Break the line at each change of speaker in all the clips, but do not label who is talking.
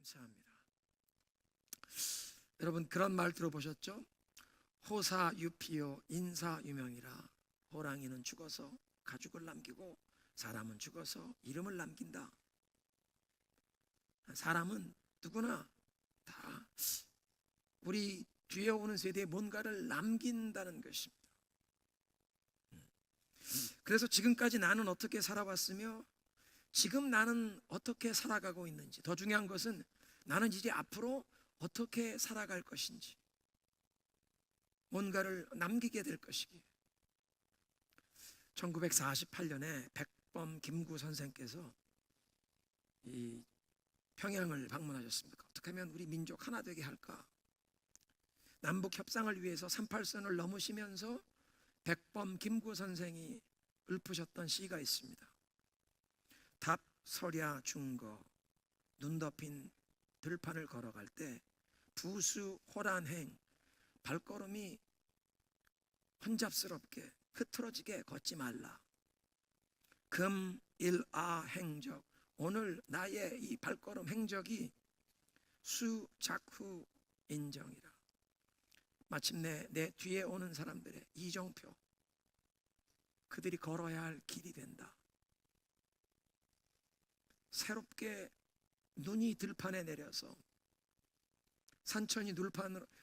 감사합니다. 여러분 그런 말 들어보셨죠? 호사유피요 인사유명이라. 호랑이는 죽어서 가죽을 남기고 사람은 죽어서 이름을 남긴다. 사람은 누구나 다 우리 뒤에 오는 세대에 뭔가를 남긴다는 것입니다. 그래서 지금까지 나는 어떻게 살아왔으며 지금 나는 어떻게 살아가고 있는지, 더 중요한 것은 나는 이제 앞으로 어떻게 살아갈 것인지, 뭔가를 남기게 될 것이기에 1948년에 백범 김구 선생께서 이 평양을 방문하셨습니다. 어떻게 하면 우리 민족 하나 되게 할까? 남북 협상을 위해서 38선을 넘으시면서 백범 김구 선생이 읊으셨던 시가 있습니다. 답서랴 중거 눈 덮인 들판을 걸어갈 때 부수 호란행, 발걸음이 혼잡스럽게 흐트러지게 걷지 말라. 금일아 행적, 오늘 나의 이 발걸음 행적이 수작후 인정이라. 마침내 내 뒤에 오는 사람들의 이정표, 그들이 걸어야 할 길이 된다. 새롭게 눈이 들판에 내려서 산천이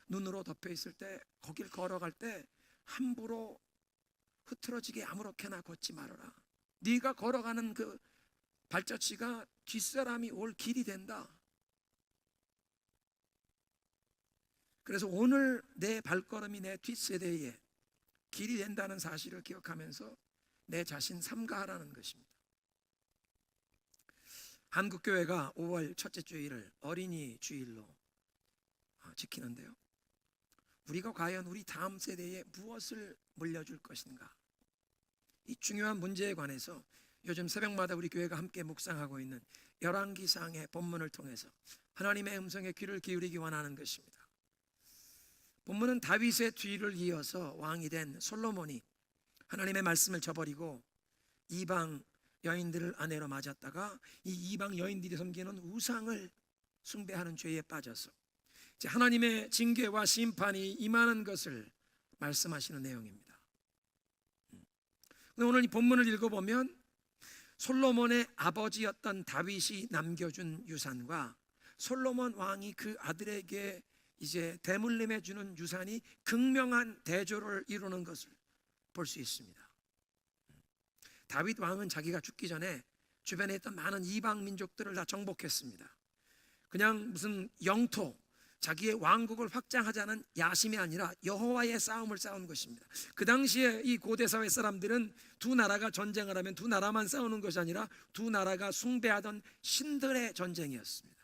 눈으로 덮여 있을 때 거길 걸어갈 때 함부로 흐트러지게 아무렇게나 걷지 말아라. 네가 걸어가는 그 발자취가 뒷사람이 올 길이 된다. 그래서 오늘 내 발걸음이 내 뒷세대에 길이 된다는 사실을 기억하면서 내 자신 삼가하라는 것입니다. 한국교회가 5월 첫째 주일을 어린이 주일로 지키는데요, 우리가 과연 우리 다음 세대에 무엇을 물려줄 것인가, 이 중요한 문제에 관해서 요즘 새벽마다 우리 교회가 함께 묵상하고 있는 열왕기상의 본문을 통해서 하나님의 음성에 귀를 기울이기 원하는 것입니다. 본문은 다윗의 뒤를 이어서 왕이 된 솔로몬이 하나님의 말씀을 저버리고 이방 여인들을 아내로 맞았다가 이 이방 여인들이 섬기는 우상을 숭배하는 죄에 빠져서 이제 하나님의 징계와 심판이 임하는 것을 말씀하시는 내용입니다. 오늘 이 본문을 읽어보면 솔로몬의 아버지였던 다윗이 남겨준 유산과 솔로몬 왕이 그 아들에게 이제 대물림해 주는 유산이 극명한 대조를 이루는 것을 볼 수 있습니다. 다윗 왕은 자기가 죽기 전에 주변에 있던 많은 이방 민족들을 다 정복했습니다. 그냥 무슨 영토, 자기의 왕국을 확장하자는 야심이 아니라 여호와의 싸움을 싸운 것입니다. 그 당시에 이 고대 사회 사람들은 두 나라가 전쟁을 하면 두 나라만 싸우는 것이 아니라 두 나라가 숭배하던 신들의 전쟁이었습니다.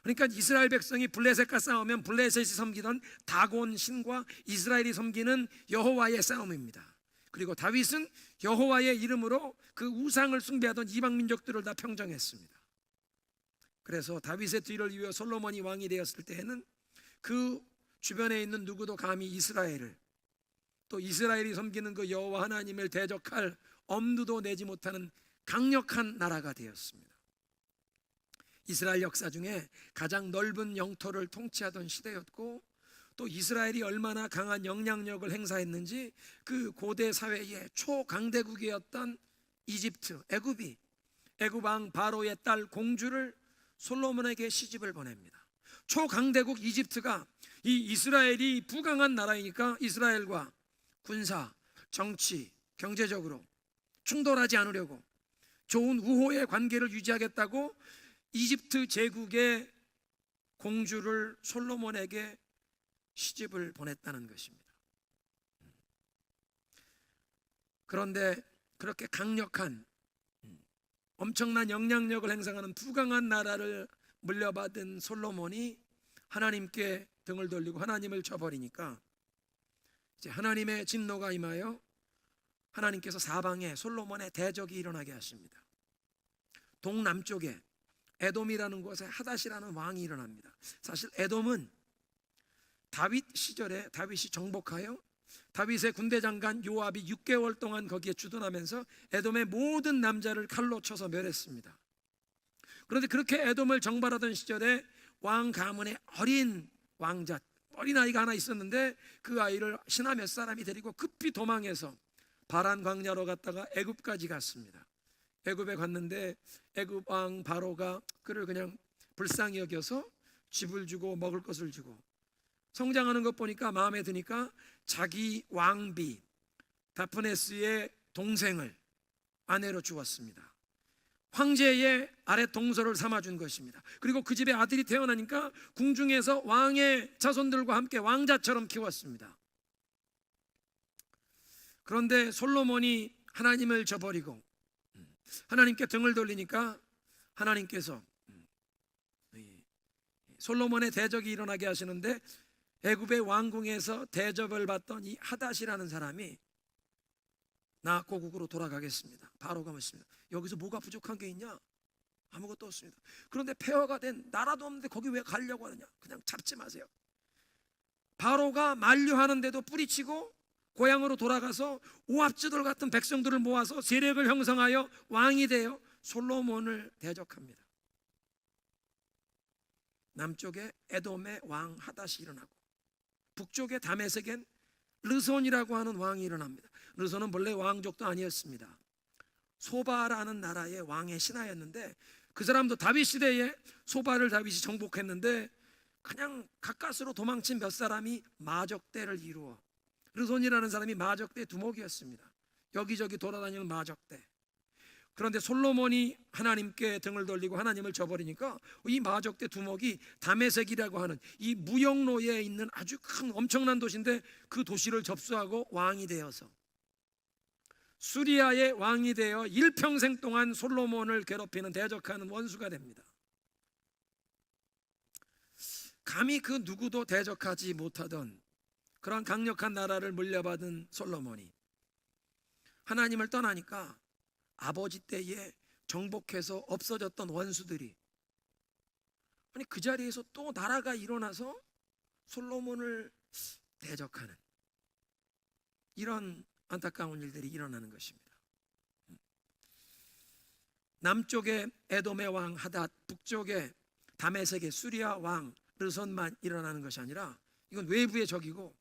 그러니까 이스라엘 백성이 블레셋과 싸우면 블레셋이 섬기던 다곤 신과 이스라엘이 섬기는 여호와의 싸움입니다. 그리고 다윗은 여호와의 이름으로 그 우상을 숭배하던 이방 민족들을 다 평정했습니다. 그래서 다윗의 뒤를 이어 솔로몬이 왕이 되었을 때에는 그 주변에 있는 누구도 감히 이스라엘을, 또 이스라엘이 섬기는 그 여호와 하나님을 대적할 엄두도 내지 못하는 강력한 나라가 되었습니다. 이스라엘 역사 중에 가장 넓은 영토를 통치하던 시대였고, 또 이스라엘이 얼마나 강한 영향력을 행사했는지 그 고대 사회의 초강대국이었던 이집트, 애굽 왕 바로의 딸 공주를 솔로몬에게 시집을 보냅니다. 초강대국 이집트가 이 이스라엘이 부강한 나라이니까 이스라엘과 군사, 정치, 경제적으로 충돌하지 않으려고 좋은 우호의 관계를 유지하겠다고 이집트 제국의 공주를 솔로몬에게 시집을 보냈다는 것입니다. 그런데 그렇게 강력한 엄청난 영향력을 행사하는 부강한 나라를 물려받은 솔로몬이 하나님께 등을 돌리고 하나님을 저버리니까 이제 하나님의 진노가 임하여 하나님께서 사방에 솔로몬의 대적이 일어나게 하십니다. 동남쪽에 에돔이라는 곳에 하닷이라는 왕이 일어납니다. 사실 에돔은 다윗 시절에 다윗이 정복하여 다윗의 군대 장관 요압이 6개월 동안 거기에 주둔하면서 에돔의 모든 남자를 칼로 쳐서 멸했습니다. 그런데 그렇게 에돔을 정벌하던 시절에 왕 가문의 어린 왕자, 어린아이가 하나 있었는데 그 아이를 신하 몇 사람이 데리고 급히 도망해서 바란 광야로 갔다가 애굽까지 갔습니다. 애굽에 갔는데 애굽 왕 바로가 그를 그냥 불쌍히 여겨서 집을 주고 먹을 것을 주고, 성장하는 것 보니까 마음에 드니까 자기 왕비 다프네스의 동생을 아내로 주었습니다. 황제의 아랫 동서를 삼아준 것입니다. 그리고 그 집에 아들이 태어나니까 궁중에서 왕의 자손들과 함께 왕자처럼 키웠습니다. 그런데 솔로몬이 하나님을 저버리고 하나님께 등을 돌리니까 하나님께서 솔로몬의 대적이 일어나게 하시는데, 애굽의 왕궁에서 대접을 받던 이 하닷이라는 사람이 나 고국으로 돌아가겠습니다. 바로가 묻습니다. 여기서 뭐가 부족한 게 있냐? 아무것도 없습니다. 그런데 폐허가 된 나라도 없는데 거기 왜 가려고 하느냐? 그냥 잡지 마세요. 바로가 만류하는데도 뿌리치고 고향으로 돌아가서 오합지돌 같은 백성들을 모아서 세력을 형성하여 왕이 되어 솔로몬을 대적합니다. 남쪽에 에돔의 왕 하닷이 일어나고 북쪽에 다메섹엔 르손이라고 하는 왕이 일어납니다. 르손은 본래 왕족도 아니었습니다. 소바라는 나라의 왕의 신하였는데, 그 사람도 다윗 시대에 소바를 다윗이 정복했는데 그냥 가까스로 도망친 몇 사람이 마적대를 이루어, 르손이라는 사람이 마적대 두목이었습니다. 여기저기 돌아다니는 마적대. 그런데 솔로몬이 하나님께 등을 돌리고 하나님을 저버리니까 이 마적대 두목이 다메섹이라고 하는 이 무역로에 있는 아주 큰 엄청난 도시인데 그 도시를 접수하고 왕이 되어서 수리아의 왕이 되어 일평생 동안 솔로몬을 괴롭히는, 대적하는 원수가 됩니다. 감히 그 누구도 대적하지 못하던 그런 강력한 나라를 물려받은 솔로몬이 하나님을 떠나니까 아버지 때에 정복해서 없어졌던 원수들이, 아니 그 자리에서 또 나라가 일어나서 솔로몬을 대적하는 이런 안타까운 일들이 일어나는 것입니다. 남쪽에 에돔의 왕 하닷, 북쪽에 다메섹의 수리아 왕 르손만 일어나는 것이 아니라 이건 외부의 적이고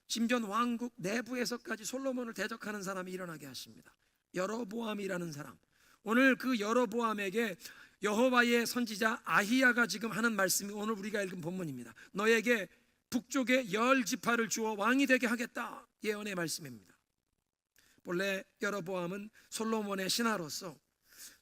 심지어 왕국 내부에서까지 솔로몬을 대적하는 사람이 일어나게 하십니다. 여로보암이라는 사람. 오늘 그 여로보암에게 여호와의 선지자 아히야가 지금 하는 말씀이 오늘 우리가 읽은 본문입니다. 너에게 북쪽에 10지파를 주어 왕이 되게 하겠다, 예언의 말씀입니다. 본래 여로보암은 솔로몬의 신하로서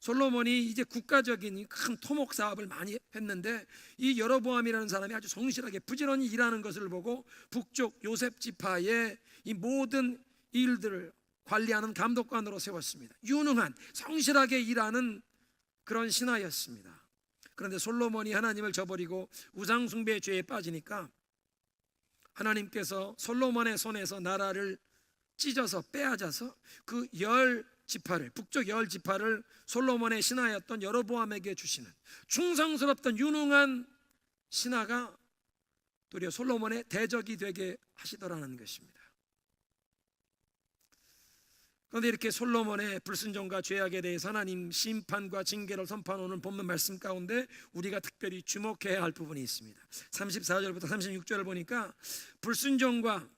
솔로몬이 이제 국가적인 큰 토목 사업을 많이 했는데, 이 여로보암이라는 사람이 아주 성실하게 부지런히 일하는 것을 보고 북쪽 요셉 지파의 이 모든 일들을 관리하는 감독관으로 세웠습니다. 유능한, 성실하게 일하는 그런 신하였습니다. 그런데 솔로몬이 하나님을 저버리고 우상 숭배의 죄에 빠지니까 하나님께서 솔로몬의 손에서 나라를 찢어서 빼앗아서 그 10지파를, 북쪽 10지파를 솔로몬의 신하였던 여로보암에게 주시는, 충성스럽던 유능한 신하가 도리어 솔로몬의 대적이 되게 하시더라는 것입니다. 그런데 이렇게 솔로몬의 불순종과 죄악에 대해서 하나님 심판과 징계를 선포하는 본문 말씀 가운데 우리가 특별히 주목해야 할 부분이 있습니다. 34절부터 36절을 보니까 불순종과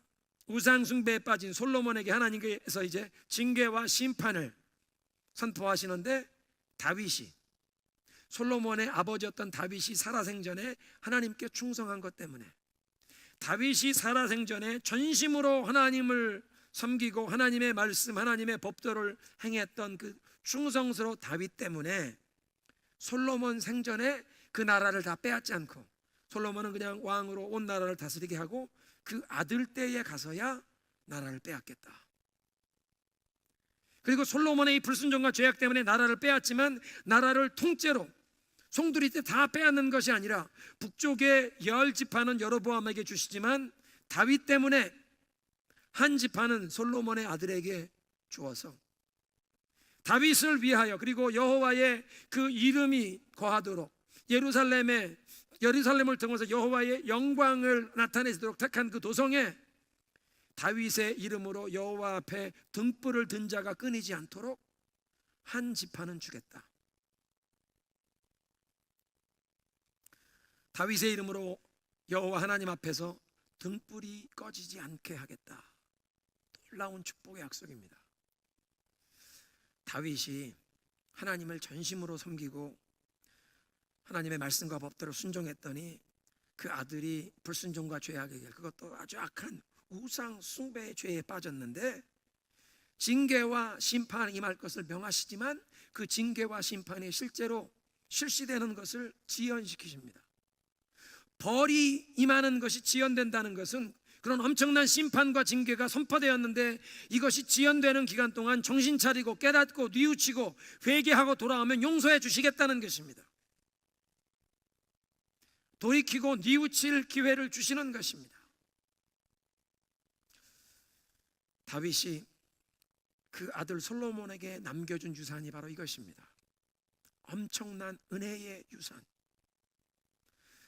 우상 숭배에 빠진 솔로몬에게 하나님께서 이제 징계와 심판을 선포하시는데, 다윗이, 솔로몬의 아버지였던 다윗이 살아생전에 하나님께 충성한 것 때문에, 다윗이 살아생전에 전심으로 하나님을 섬기고 하나님의 말씀, 하나님의 법도를 행했던 그 충성스러운 다윗 때문에 솔로몬 생전에 그 나라를 다 빼앗지 않고, 솔로몬은 그냥 왕으로 온 나라를 다스리게 하고 그 아들 때에 가서야 나라를 빼앗겠다. 그리고 솔로몬의 이 불순종과 죄악 때문에 나라를 빼앗지만 나라를 통째로 송두리 때 다 빼앗는 것이 아니라 북쪽의 10지파는 여로보암에게 주시지만 다윗 때문에 한 지파는 솔로몬의 아들에게 주어서 다윗을 위하여, 그리고 여호와의 그 이름이 거하도록 예루살렘을 통해서 여호와의 영광을 나타내도록 택한 그 도성에 다윗의 이름으로 여호와 앞에 등불을 든 자가 끊이지 않도록 한 지파는 주겠다. 다윗의 이름으로 여호와 하나님 앞에서 등불이 꺼지지 않게 하겠다. 놀라운 축복의 약속입니다. 다윗이 하나님을 전심으로 섬기고 하나님의 말씀과 법대로 순종했더니 그 아들이 불순종과 죄악의 길, 그것도 아주 악한 우상 숭배의 죄에 빠졌는데 징계와 심판이 임할 것을 명하시지만 그 징계와 심판이 실제로 실시되는 것을 지연시키십니다. 벌이 임하는 것이 지연된다는 것은 그런 엄청난 심판과 징계가 선포되었는데 이것이 지연되는 기간 동안 정신 차리고 깨닫고 뉘우치고 회개하고 돌아오면 용서해 주시겠다는 것입니다. 돌이키고 뉘우칠 기회를 주시는 것입니다. 다윗이 그 아들 솔로몬에게 남겨준 유산이 바로 이것입니다. 엄청난 은혜의 유산.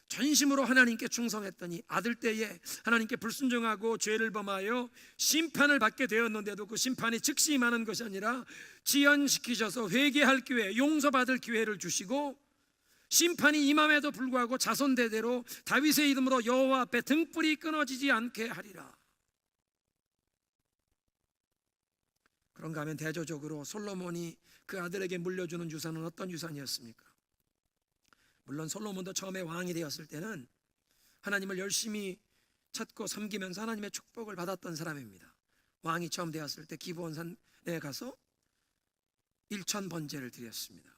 전심으로 하나님께 충성했더니 아들 때에 하나님께 불순종하고 죄를 범하여 심판을 받게 되었는데도 그 심판이 즉시 임하는 것이 아니라 지연시키셔서 회개할 기회, 용서받을 기회를 주시고 심판이 임함에도 불구하고 자손 대대로 다윗의 이름으로 여호와 앞에 등불이 끊어지지 않게 하리라. 그런가 하면 대조적으로 솔로몬이 그 아들에게 물려주는 유산은 어떤 유산이었습니까? 물론 솔로몬도 처음에 왕이 되었을 때는 하나님을 열심히 찾고 섬기면서 하나님의 축복을 받았던 사람입니다. 왕이 처음 되었을 때 기브온산에 가서 1000번제를 드렸습니다.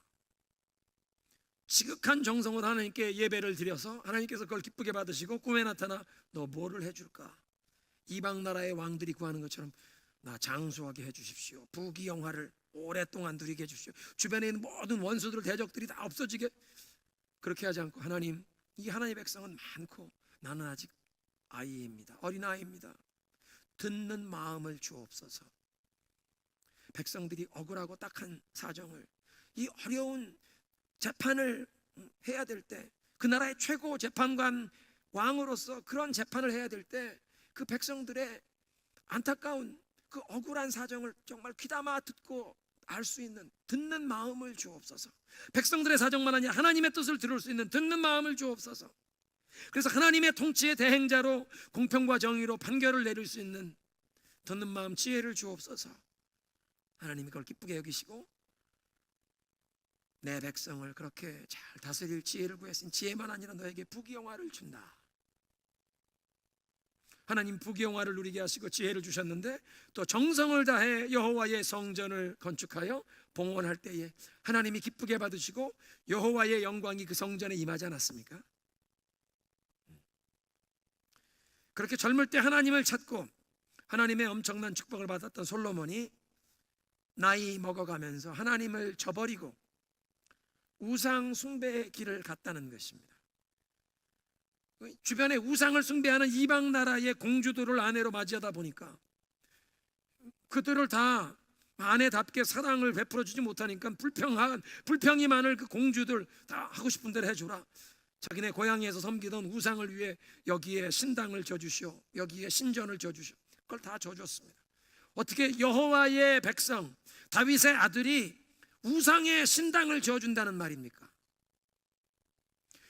지극한 정성으로 하나님께 예배를 드려서 하나님께서 그걸 기쁘게 받으시고 꿈에 나타나 너 뭐를 해줄까? 이방 나라의 왕들이 구하는 것처럼 나 장수하게 해주십시오. 부귀영화를 오랫동안 누리게 해주십시오. 주변에 있는 모든 원수들 대적들이 다 없어지게. 그렇게 하지 않고 하나님, 이 하나님의 백성은 많고 나는 아직 아이입니다. 어린아이입니다. 듣는 마음을 주옵소서. 백성들이 억울하고 딱한 사정을, 이 어려운 재판을 해야 될 때, 그 나라의 최고 재판관 왕으로서 그런 재판을 해야 될 때 그 백성들의 안타까운 그 억울한 사정을 정말 귀담아 듣고 알 수 있는 듣는 마음을 주옵소서. 백성들의 사정만 아니라 하나님의 뜻을 들을 수 있는 듣는 마음을 주옵소서. 그래서 하나님의 통치의 대행자로 공평과 정의로 판결을 내릴 수 있는 듣는 마음, 지혜를 주옵소서. 하나님이 그걸 기쁘게 여기시고 내 백성을 그렇게 잘 다스릴 지혜를 구했으니 지혜만 아니라 너에게 부귀영화를 준다. 하나님 부귀영화를 누리게 하시고 지혜를 주셨는데 또 정성을 다해 여호와의 성전을 건축하여 봉헌할 때에 하나님이 기쁘게 받으시고 여호와의 영광이 그 성전에 임하지 않았습니까? 그렇게 젊을 때 하나님을 찾고 하나님의 엄청난 축복을 받았던 솔로몬이 나이 먹어가면서 하나님을 저버리고 우상 숭배의 길을 갔다는 것입니다. 주변에 우상을 숭배하는 이방 나라의 공주들을 아내로 맞이하다 보니까 그들을 다 아내답게 사랑을 베풀어 주지 못하니까 불평이 많을 그 공주들 다 하고 싶은 대로 해주라. 자기네 고향에서 섬기던 우상을 위해 여기에 신당을 져주시오, 여기에 신전을 져주시오. 그걸 다 져줬습니다. 어떻게 여호와의 백성 다윗의 아들이 우상의 신당을 지어준다는 말입니까?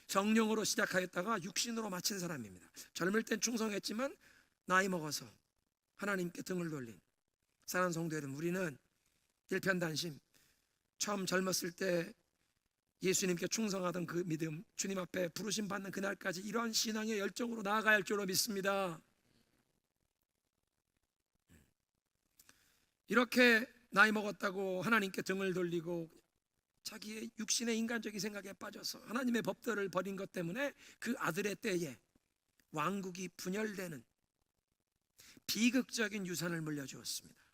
성령으로 시작하였다가 육신으로 마친 사람입니다. 젊을 땐 충성했지만 나이 먹어서 하나님께 등을 돌린 사랑하는 성도 여러분, 우리는 일편단심, 처음 젊었을 때 예수님께 충성하던 그 믿음, 주님 앞에 부르심 받는 그날까지 이러한 신앙의 열정으로 나아가야 할 줄로 믿습니다. 이렇게 나이 먹었다고 하나님께 등을 돌리고 자기의 육신의 인간적인 생각에 빠져서 하나님의 법도를 버린 것 때문에 그 아들의 때에 왕국이 분열되는 비극적인 유산을 물려주었습니다.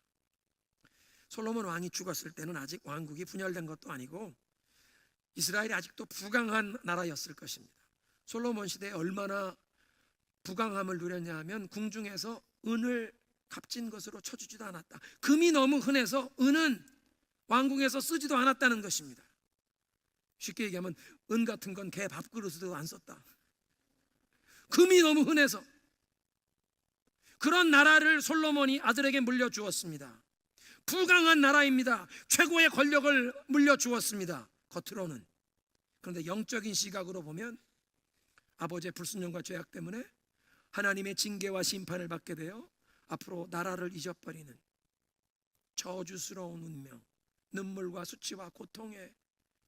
솔로몬 왕이 죽었을 때는 아직 왕국이 분열된 것도 아니고 이스라엘이 아직도 부강한 나라였을 것입니다. 솔로몬 시대에 얼마나 부강함을 누렸냐 하면 궁중에서 은을 값진 것으로 쳐주지도 않았다. 금이 너무 흔해서 은은 왕궁에서 쓰지도 않았다는 것입니다. 쉽게 얘기하면 은 같은 건 개 밥그릇도 안 썼다. 금이 너무 흔해서. 그런 나라를 솔로몬이 아들에게 물려주었습니다. 부강한 나라입니다. 최고의 권력을 물려주었습니다. 겉으로는. 그런데 영적인 시각으로 보면 아버지의 불순종과 죄악 때문에 하나님의 징계와 심판을 받게 되어 앞으로 나라를 잊어버리는 저주스러운 운명, 눈물과 수치와 고통의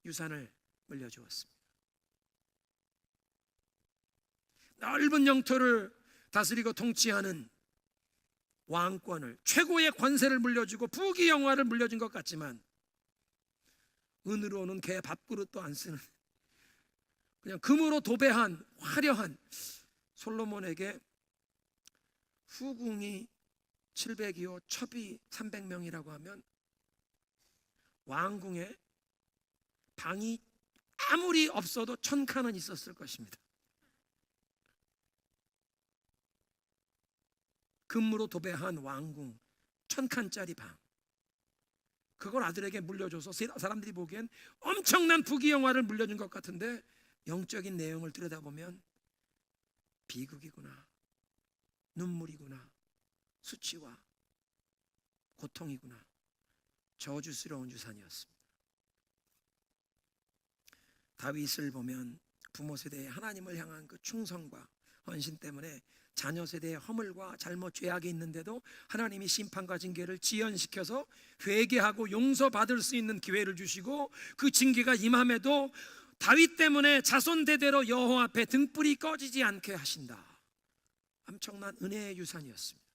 유산을 물려주었습니다. 넓은 영토를 다스리고 통치하는 왕권을, 최고의 권세를 물려주고 부귀영화를 물려준 것 같지만 은으로는 개 밥그릇도 안 쓰는 그냥 금으로 도배한 화려한 솔로몬에게 후궁이 700이요 첩이 300명이라고 하면 왕궁에 방이 아무리 없어도 1000칸은 있었을 것입니다. 금으로 도배한 왕궁 1000칸짜리 방, 그걸 아들에게 물려줘서 사람들이 보기엔 엄청난 부귀영화를 물려준 것 같은데 영적인 내용을 들여다보면 비극이구나, 눈물이구나, 수치와 고통이구나, 저주스러운 유산이었습니다. 다윗을 보면 부모 세대의 하나님을 향한 그 충성과 헌신 때문에 자녀 세대의 허물과 잘못 죄악이 있는데도 하나님이 심판과 징계를 지연시켜서 회개하고 용서받을 수 있는 기회를 주시고, 그 징계가 임함에도 다윗 때문에 자손 대대로 여호와 앞에 등불이 꺼지지 않게 하신다. 엄청난 은혜의 유산이었습니다.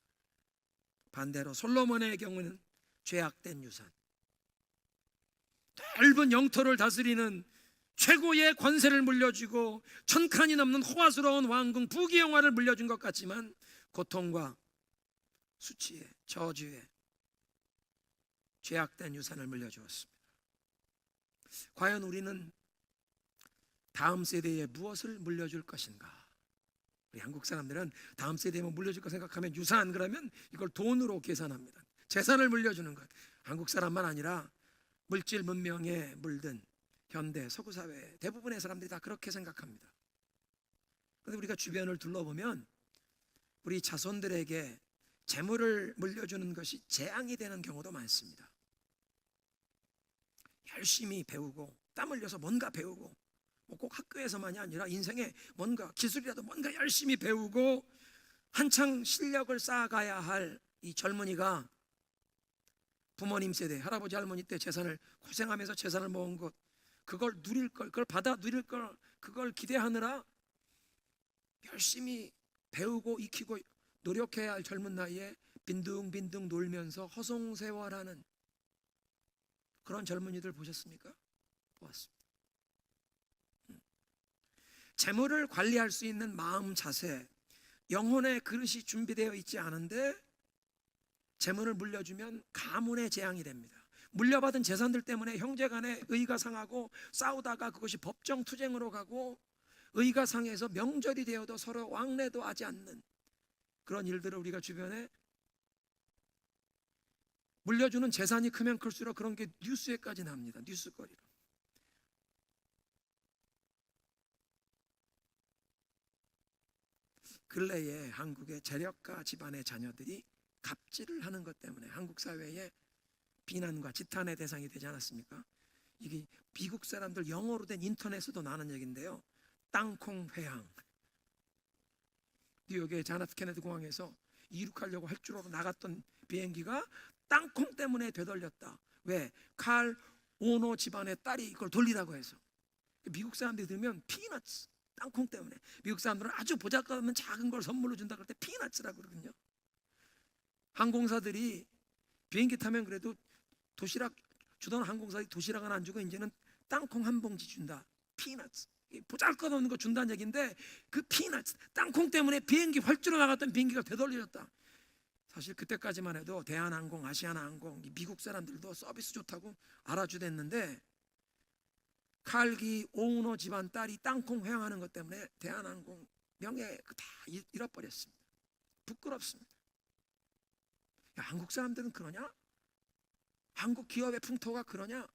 반대로 솔로몬의 경우는 죄악된 유산, 넓은 영토를 다스리는 최고의 권세를 물려주고 1000칸이 넘는 호화스러운 왕궁 부귀영화를 물려준 것 같지만 고통과 수치의, 저주의 죄악된 유산을 물려주었습니다. 과연 우리는 다음 세대에 무엇을 물려줄 것인가? 우리 한국 사람들은 다음 세대에 뭐 물려줄 거 생각하면 유산 그러면 이걸 돈으로 계산합니다. 재산을 물려주는 것. 한국 사람만 아니라 물질 문명에 물든 현대 서구 사회 대부분의 사람들이 다 그렇게 생각합니다. 그런데 우리가 주변을 둘러보면 우리 자손들에게 재물을 물려주는 것이 재앙이 되는 경우도 많습니다. 열심히 배우고 땀 흘려서 뭔가 배우고, 뭐 꼭 학교에서만이 아니라 인생에 뭔가 기술이라도 뭔가 열심히 배우고 한창 실력을 쌓아가야 할 이 젊은이가 부모님 세대, 할아버지 할머니 때 재산을 고생하면서 재산을 모은 것, 그걸 누릴 걸, 그걸 받아 누릴 걸, 그걸 기대하느라 열심히 배우고 익히고 노력해야 할 젊은 나이에 빈둥빈둥 놀면서 허송세월하는 그런 젊은이들 보셨습니까? 보았습니다. 재물을 관리할 수 있는 마음 자세, 영혼의 그릇이 준비되어 있지 않은데 재물을 물려주면 가문의 재앙이 됩니다. 물려받은 재산들 때문에 형제간에 의가 상하고 싸우다가 그것이 법정 투쟁으로 가고, 의가 상해서 명절이 되어도 서로 왕래도 하지 않는 그런 일들을 우리가 주변에, 물려주는 재산이 크면 클수록 그런 게 뉴스에까지 납니다. 뉴스거리로. 근래에 한국의 재력가 집안의 자녀들이 갑질을 하는 것 때문에 한국 사회에 비난과 지탄의 대상이 되지 않았습니까? 이게 미국 사람들 영어로 된 인터넷에도 나는 얘기인데요, 땅콩 회항. 뉴욕의 존 F 케네디 공항에서 이륙하려고 할 줄로 나갔던 비행기가 땅콩 때문에 되돌렸다. 왜? 칼 오노 집안의 딸이 이걸 돌리라고 해서. 미국 사람들이 들으면 피너츠, 땅콩 때문에. 미국 사람들은 아주 보잘것없는 작은 걸 선물로 준다 그럴 때 피너츠라고 그러거든요. 항공사들이 비행기 타면 그래도 도시락 주던 항공사들이 도시락은 안 주고 이제는 땅콩 한 봉지 준다. 피너츠. 보잘것없는 거 준다는 얘기인데 그 피너츠, 땅콩 때문에 비행기 활주로 나갔던 비행기가 되돌려졌다. 사실 그때까지만 해도 대한항공, 아시아나항공, 미국 사람들도 서비스 좋다고 알아주댔는데 칼기 오우노 집안 딸이 땅콩 회항하는 것 때문에 대한항공 명예 다 잃어버렸습니다. 부끄럽습니다. 야, 한국 사람들은 그러냐? 한국 기업의 풍토가 그러냐?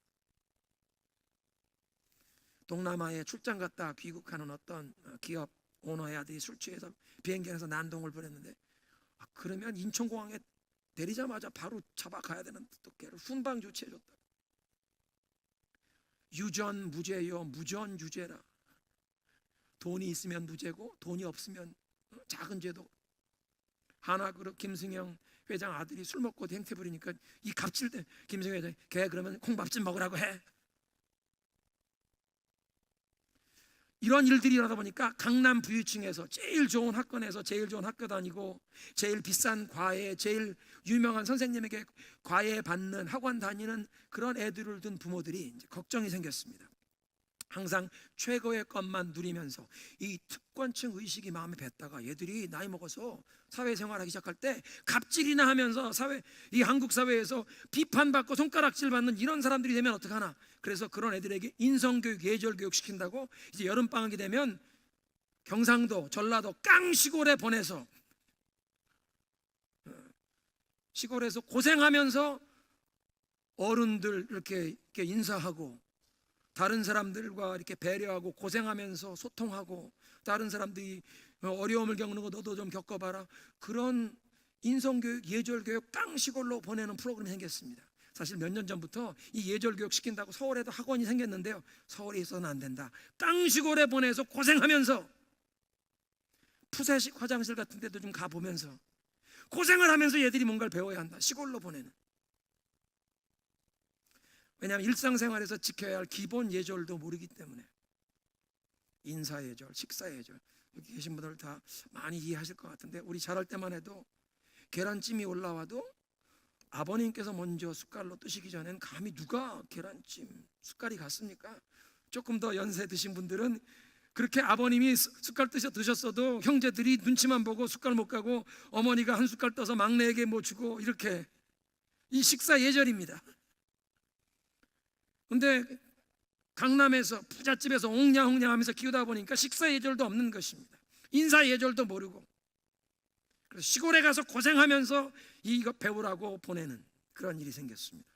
동남아에 출장 갔다 귀국하는 어떤 기업 오너의 아들이 술 취해서 비행기 안에서 난동을 부렸는데, 그러면 인천공항에 내리자마자 바로 잡아가야 되는 걔를 훈방 조치해줬다. 유전 무죄요, 무전 유죄라. 돈이 있으면 무죄고 돈이 없으면 작은 죄도. 하나그룹 김승영 회장 아들이 술 먹고 행태 부리니까 이 갑질 때 김승영 회장이 걔 그러면 콩밥 좀 먹으라고 해. 이런 일들이 일어나다 보니까 강남 부유층에서 제일 좋은 학원에서 제일 좋은 학교 다니고 제일 비싼 과외, 제일 유명한 선생님에게 과외 받는 학원 다니는 그런 애들을 둔 부모들이 이제 걱정이 생겼습니다. 항상 최고의 것만 누리면서 이 특권층 의식이 마음에 뱄다가 얘들이 나이 먹어서 사회생활하기 시작할 때 갑질이나 하면서 이 한국 사회에서 비판받고 손가락질 받는 이런 사람들이 되면 어떡하나. 그래서 그런 애들에게 인성교육, 예절교육 시킨다고 이제 여름방학이 되면 경상도, 전라도 깡시골에 보내서 시골에서 고생하면서 어른들 이렇게 인사하고 다른 사람들과 이렇게 배려하고 고생하면서 소통하고 다른 사람들이 어려움을 겪는 거 너도 좀 겪어봐라. 그런 인성교육, 예절교육 깡시골로 보내는 프로그램이 생겼습니다. 사실 몇 년 전부터 이 예절교육 시킨다고 서울에도 학원이 생겼는데요, 서울에 있어서는 안 된다. 깡시골에 보내서 고생하면서 푸세식 화장실 같은 데도 좀 가보면서 고생을 하면서 얘들이 뭔가를 배워야 한다. 시골로 보내는. 왜냐하면 일상생활에서 지켜야 할 기본 예절도 모르기 때문에. 인사예절, 식사예절, 여기 계신 분들 다 많이 이해하실 것 같은데, 우리 자랄 때만 해도 계란찜이 올라와도 아버님께서 먼저 숟갈로 뜨시기 전엔 감히 누가 계란찜 숟갈이 갔습니까? 조금 더 연세 드신 분들은 그렇게 아버님이 숟갈 드셨어도 형제들이 눈치만 보고 숟갈 못 가고 어머니가 한 숟갈 떠서 막내에게 뭐 주고, 이렇게 이 식사 예절입니다. 근데 강남에서 부잣집에서 옹냥옹냥 하면서 키우다 보니까 식사 예절도 없는 것입니다. 인사 예절도 모르고. 그래서 시골에 가서 고생하면서 이거 배우라고 보내는 그런 일이 생겼습니다.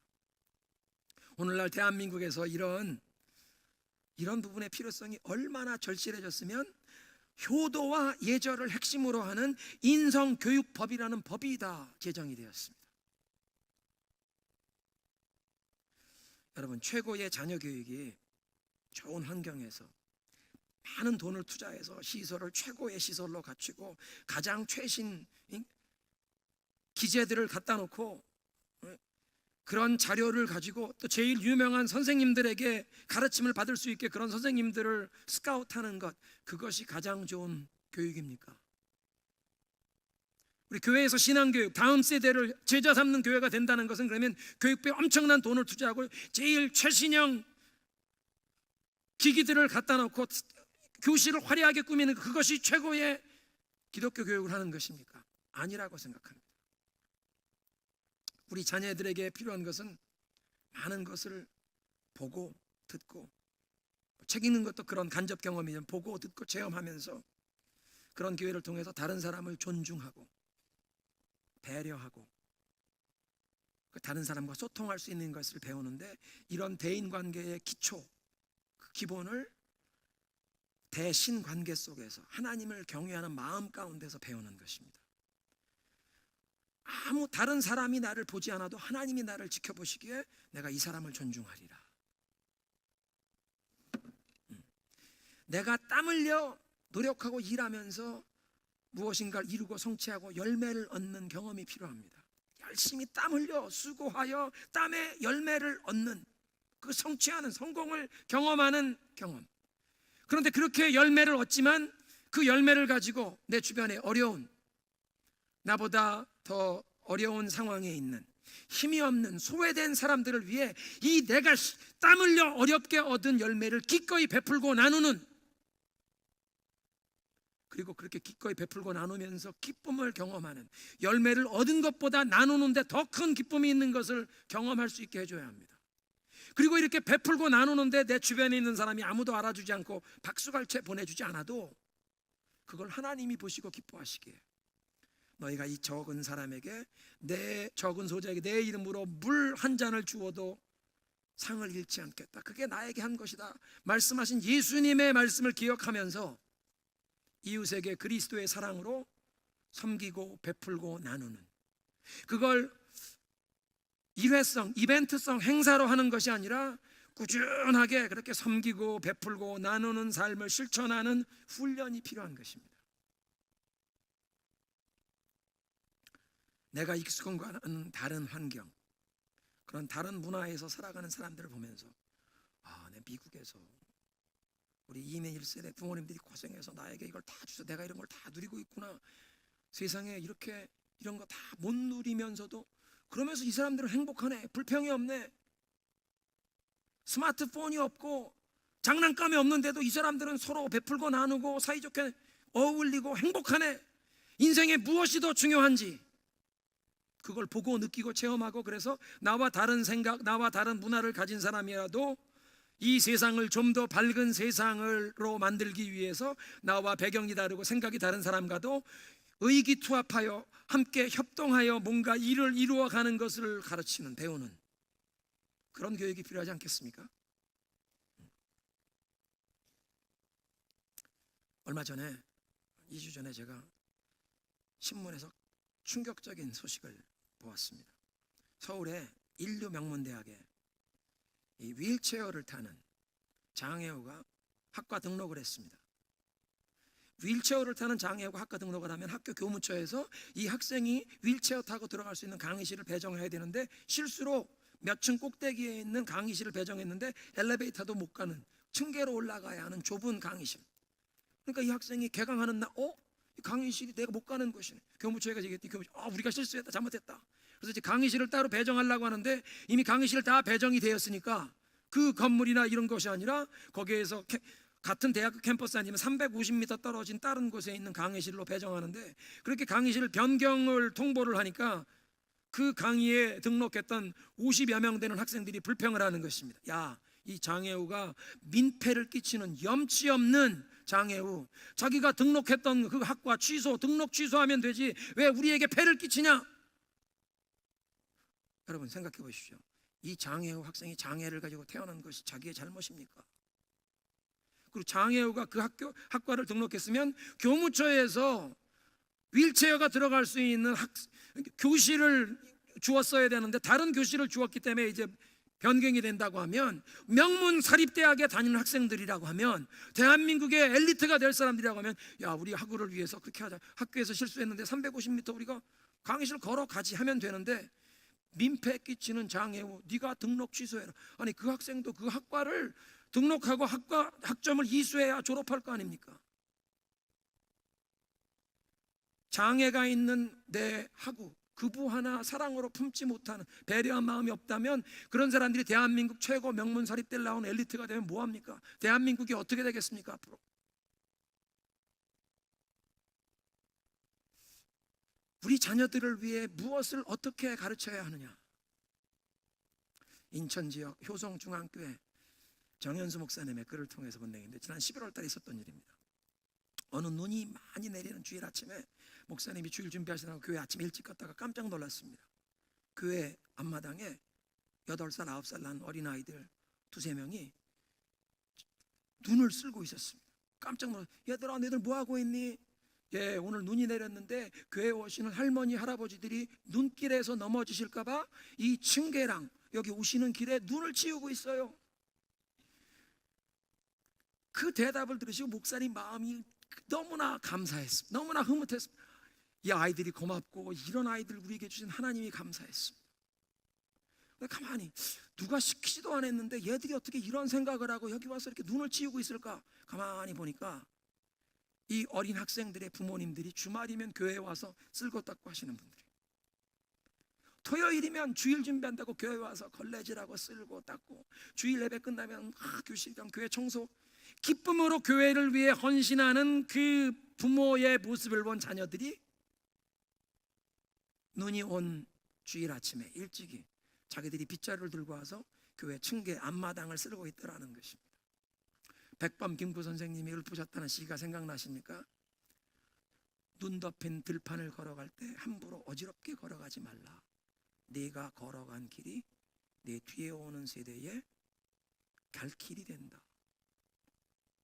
오늘날 대한민국에서 이런 부분의 필요성이 얼마나 절실해졌으면 효도와 예절을 핵심으로 하는 인성교육법이라는 법이 다 제정이 되었습니다. 여러분, 최고의 자녀 교육이 좋은 환경에서 많은 돈을 투자해서 시설을 최고의 시설로 갖추고 가장 최신 기재들을 갖다 놓고 그런 자료를 가지고 또 제일 유명한 선생님들에게 가르침을 받을 수 있게 그런 선생님들을 스카우트하는 것, 그것이 가장 좋은 교육입니까? 우리 교회에서 신앙교육, 다음 세대를 제자 삼는 교회가 된다는 것은, 그러면 교육비에 엄청난 돈을 투자하고 제일 최신형 기기들을 갖다 놓고 교실을 화려하게 꾸미는, 그것이 최고의 기독교 교육을 하는 것입니까? 아니라고 생각합니다. 우리 자녀들에게 필요한 것은 많은 것을 보고 듣고, 책 읽는 것도 그런 간접 경험이죠. 보고 듣고 체험하면서 그런 기회를 통해서 다른 사람을 존중하고 배려하고 다른 사람과 소통할 수 있는 것을 배우는데, 이런 대인관계의 기초, 그 기본을 대신관계 속에서 하나님을 경외하는 마음 가운데서 배우는 것입니다. 아무 다른 사람이 나를 보지 않아도 하나님이 나를 지켜보시기에 내가 이 사람을 존중하리라. 내가 땀 흘려 노력하고 일하면서 무엇인가를 이루고 성취하고 열매를 얻는 경험이 필요합니다. 열심히 땀 흘려 수고하여 땀의 열매를 얻는, 그 성취하는, 성공을 경험하는 경험. 그런데 그렇게 열매를 얻지만 그 열매를 가지고 내 주변에 어려운, 나보다 더 어려운 상황에 있는 힘이 없는 소외된 사람들을 위해 이 내가 땀 흘려 어렵게 얻은 열매를 기꺼이 베풀고 나누는, 그리고 그렇게 기꺼이 베풀고 나누면서 기쁨을 경험하는, 열매를 얻은 것보다 나누는데 더 큰 기쁨이 있는 것을 경험할 수 있게 해줘야 합니다. 그리고 이렇게 베풀고 나누는데 내 주변에 있는 사람이 아무도 알아주지 않고 박수갈채 보내주지 않아도 그걸 하나님이 보시고 기뻐하시기에, 너희가 이 적은 사람에게, 내 적은 소자에게 내 이름으로 물 한 잔을 주어도 상을 잃지 않겠다, 그게 나에게 한 것이다 말씀하신 예수님의 말씀을 기억하면서 이웃에게 그리스도의 사랑으로 섬기고 베풀고 나누는, 그걸 일회성, 이벤트성 행사로 하는 것이 아니라 꾸준하게 그렇게 섬기고 베풀고 나누는 삶을 실천하는 훈련이 필요한 것입니다. 내가 익숙한 거는 다른 환경, 그런 다른 문화에서 살아가는 사람들을 보면서 내 미국에서 우리 이민 1세대 부모님들이 고생해서 나에게 이걸 다 주셔서 내가 이런 걸 다 누리고 있구나. 세상에 이렇게 이런 거 다 못 누리면서도 그러면서 이 사람들은 행복하네. 불평이 없네. 스마트폰이 없고 장난감이 없는데도 이 사람들은 서로 베풀고 나누고 사이좋게 어울리고 행복하네. 인생에 무엇이 더 중요한지 그걸 보고 느끼고 체험하고, 그래서 나와 다른 생각, 나와 다른 문화를 가진 사람이라도 이 세상을 좀 더 밝은 세상으로 만들기 위해서 나와 배경이 다르고 생각이 다른 사람과도 의기투합하여 함께 협동하여 뭔가 일을 이루어가는 것을 가르치는, 배우는 그런 교육이 필요하지 않겠습니까? 얼마 전에 2주 전에 제가 신문에서 충격적인 소식을 보았습니다. 서울의 인류명문대학에 이 휠체어를 타는 장애우가 학과 등록을 했습니다. 휠체어를 타는 장애우가 학과 등록을 하면 학교 교무처에서 이 학생이 휠체어 타고 들어갈 수 있는 강의실을 배정해야 되는데, 실수로 몇 층 꼭대기에 있는 강의실을 배정했는데 엘리베이터도 못 가는 층계로 올라가야 하는 좁은 강의실. 그러니까 이 학생이 개강하는 날 이 강의실이 내가 못 가는 곳이네. 교무처에가 얘기했더니 교무처 우리가 실수했다, 잘못했다. 그래서 이제 강의실을 따로 배정하려고 하는데 이미 강의실 다 배정이 되었으니까 그 건물이나 이런 것이 아니라 거기에서 같은 대학 캠퍼스 아니면 350m 떨어진 다른 곳에 있는 강의실로 배정하는데, 그렇게 강의실 변경을 통보를 하니까 그 강의에 등록했던 50여 명 되는 학생들이 불평을 하는 것입니다. 야, 이 장애우가 민폐를 끼치는 염치 없는 장애우, 자기가 등록했던 그 학과 등록 취소하면 되지 왜 우리에게 폐를 끼치냐? 여러분 생각해 보십시오. 이 장애우 학생이 장애를 가지고 태어난 것이 자기의 잘못입니까? 그리고 장애우가 그 학과를 등록했으면 교무처에서 휠체어가 들어갈 수 있는 교실을 주었어야 되는데 다른 교실을 주었기 때문에 이제 변경이 된다고 하면, 명문 사립대학에 다니는 학생들이라고 하면, 대한민국의 엘리트가 될 사람들이라고 하면, 야, 우리 학우를 위해서 그렇게 하자. 학교에서 실수했는데 350m 우리가 강의실 걸어가지 하면 되는데, 민폐 끼치는 장애우 네가 등록 취소해라. 아니 그 학생도 그 학과를 등록하고 학점을 이수해야 졸업할 거 아닙니까? 장애가 있는 내 학우, 그부 하나 사랑으로 품지 못하는, 배려한 마음이 없다면 그런 사람들이 대한민국 최고 명문 사립대를 나온 엘리트가 되면 뭐합니까? 대한민국이 어떻게 되겠습니까 앞으로? 우리 자녀들을 위해 무엇을 어떻게 가르쳐야 하느냐? 인천 지역 효성중앙교회 정현수 목사님의 글을 통해서 본 내용인데, 지난 11월 달에 있었던 일입니다. 어느 눈이 많이 내리는 주일 아침에 목사님이 주일 준비하시다가 교회 아침 일찍 갔다가 깜짝 놀랐습니다. 교회 앞마당에 8살, 9살 난 어린아이들 2-3명이 눈을 쓸고 있었습니다. 깜짝 놀랐어요. 얘들아, 너희들 뭐하고 있니? 예, 오늘 눈이 내렸는데 교회 오시는 할머니, 할아버지들이 눈길에서 넘어지실까봐 이 층계랑 여기 오시는 길에 눈을 치우고 있어요. 그 대답을 들으시고 목사님 마음이 너무나 감사했습니다. 너무나 흐뭇했습니다. 이 아이들이 고맙고 이런 아이들 우리에게 주신 하나님이 감사했습니다. 가만히 누가 시키지도 않았는데 얘들이 어떻게 이런 생각을 하고 여기 와서 이렇게 눈을 치우고 있을까? 가만히 보니까 이 어린 학생들의 부모님들이 주말이면 교회에 와서 쓸고 닦고 하시는 분들이, 토요일이면 주일 준비한다고 교회 와서 걸레질하고 쓸고 닦고, 주일 예배 끝나면 교실이랑 교회 청소, 기쁨으로 교회를 위해 헌신하는 그 부모의 모습을 본 자녀들이 눈이 온 주일 아침에 일찍이 자기들이 빗자루를 들고 와서 교회 층계 앞마당을 쓸고 있더라는 것입니다. 백범 김구 선생님이 읊으셨다는 시가 생각나십니까? 눈 덮인 들판을 걸어갈 때 함부로 어지럽게 걸어가지 말라. 네가 걸어간 길이 내 뒤에 오는 세대의 갈 길이 된다.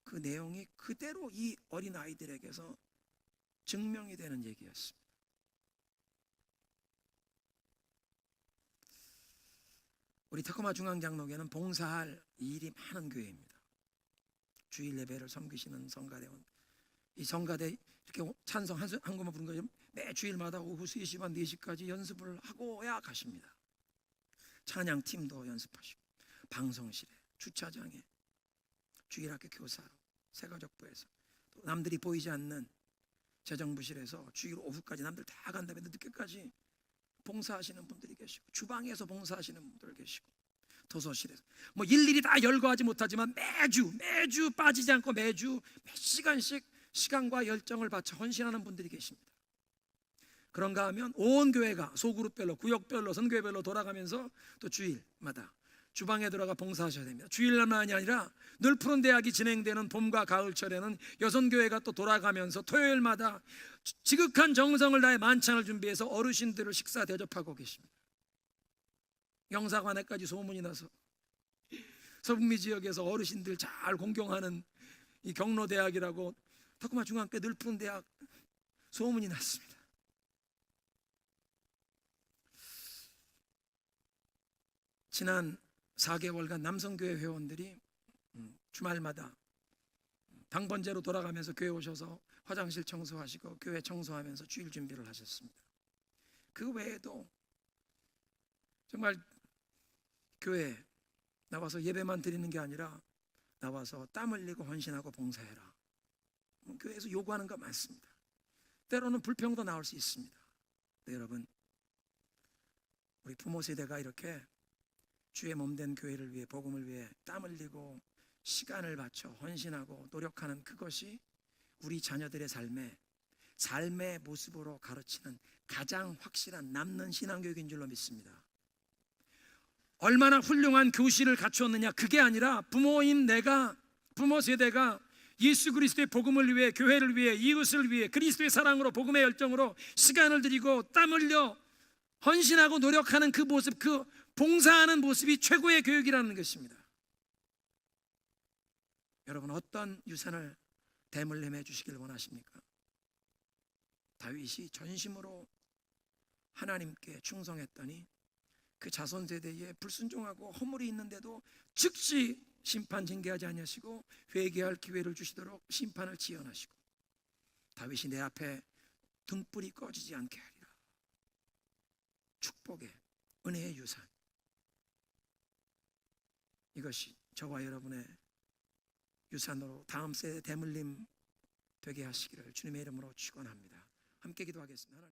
그 내용이 그대로 이 어린 아이들에게서 증명이 되는 얘기였습니다. 우리 터코마 중앙장로교회는 봉사할 일이 많은 교회입니다. 주일 예배를 섬기시는 성가대원, 이 성가대 이렇게 찬송 한 곡만 부른 거죠. 매 주일마다 오후 3시 반 4시까지 연습을 하고야 가십니다. 찬양팀도 연습하시고, 방송실에, 주차장에, 주일학교 교사로, 새가족부에서, 또 남들이 보이지 않는 재정부실에서 주일 오후까지 남들 다 간 다음에 늦게까지 봉사하시는 분들이 계시고, 주방에서 봉사하시는 분들 계시고, 도서실에서 뭐 일일이 다 열거하지 못하지만 매주 빠지지 않고 매주 몇 시간씩 시간과 열정을 바쳐 헌신하는 분들이 계십니다. 그런가 하면 온 교회가 소그룹별로, 구역별로, 선교회별로 돌아가면서 또 주일마다 주방에 들어가 봉사하셔야 됩니다. 주일날만이 아니라 늘 푸른 대학이 진행되는 봄과 가을철에는 여선교회가 또 돌아가면서 토요일마다 지극한 정성을 다해 만찬을 준비해서 어르신들을 식사 대접하고 계십니다. 영사관에까지 소문이 나서 서북미 지역에서 어르신들 잘 공경하는 이 경로대학이라고 터코마 중앙교회 늘 푸른 대학 소문이 났습니다. 지난 4개월간 남성교회 회원들이 주말마다 당번제로 돌아가면서 교회 오셔서 화장실 청소하시고 교회 청소하면서 주일 준비를 하셨습니다. 그 외에도 정말 교회에 나와서 예배만 드리는 게 아니라 나와서 땀 흘리고 헌신하고 봉사해라. 교회에서 요구하는 거 많습니다. 때로는 불평도 나올 수 있습니다. 네, 여러분, 우리 부모 세대가 이렇게 주의 몸된 교회를 위해, 복음을 위해 땀 흘리고 시간을 바쳐 헌신하고 노력하는 그것이 우리 자녀들의 삶의 모습으로 가르치는 가장 확실한 남는 신앙교육인 줄로 믿습니다. 얼마나 훌륭한 교실을 갖추었느냐, 그게 아니라 부모인 내가, 부모 세대가 예수 그리스도의 복음을 위해, 교회를 위해, 이웃을 위해 그리스도의 사랑으로, 복음의 열정으로 시간을 들이고 땀 흘려 헌신하고 노력하는 그 모습, 그 봉사하는 모습이 최고의 교육이라는 것입니다. 여러분, 어떤 유산을 대물림해 주시길 원하십니까? 다윗이 전심으로 하나님께 충성했더니 그 자손 세대에 불순종하고 허물이 있는데도 즉시 심판 징계하지 아니하시고 회개할 기회를 주시도록 심판을 지연하시고, 다윗이 내 앞에 등불이 꺼지지 않게 하리라. 축복의, 은혜의 유산, 이것이 저와 여러분의 유산으로 다음 세대 대물림 되게 하시기를 주님의 이름으로 축원합니다. 함께 기도하겠습니다.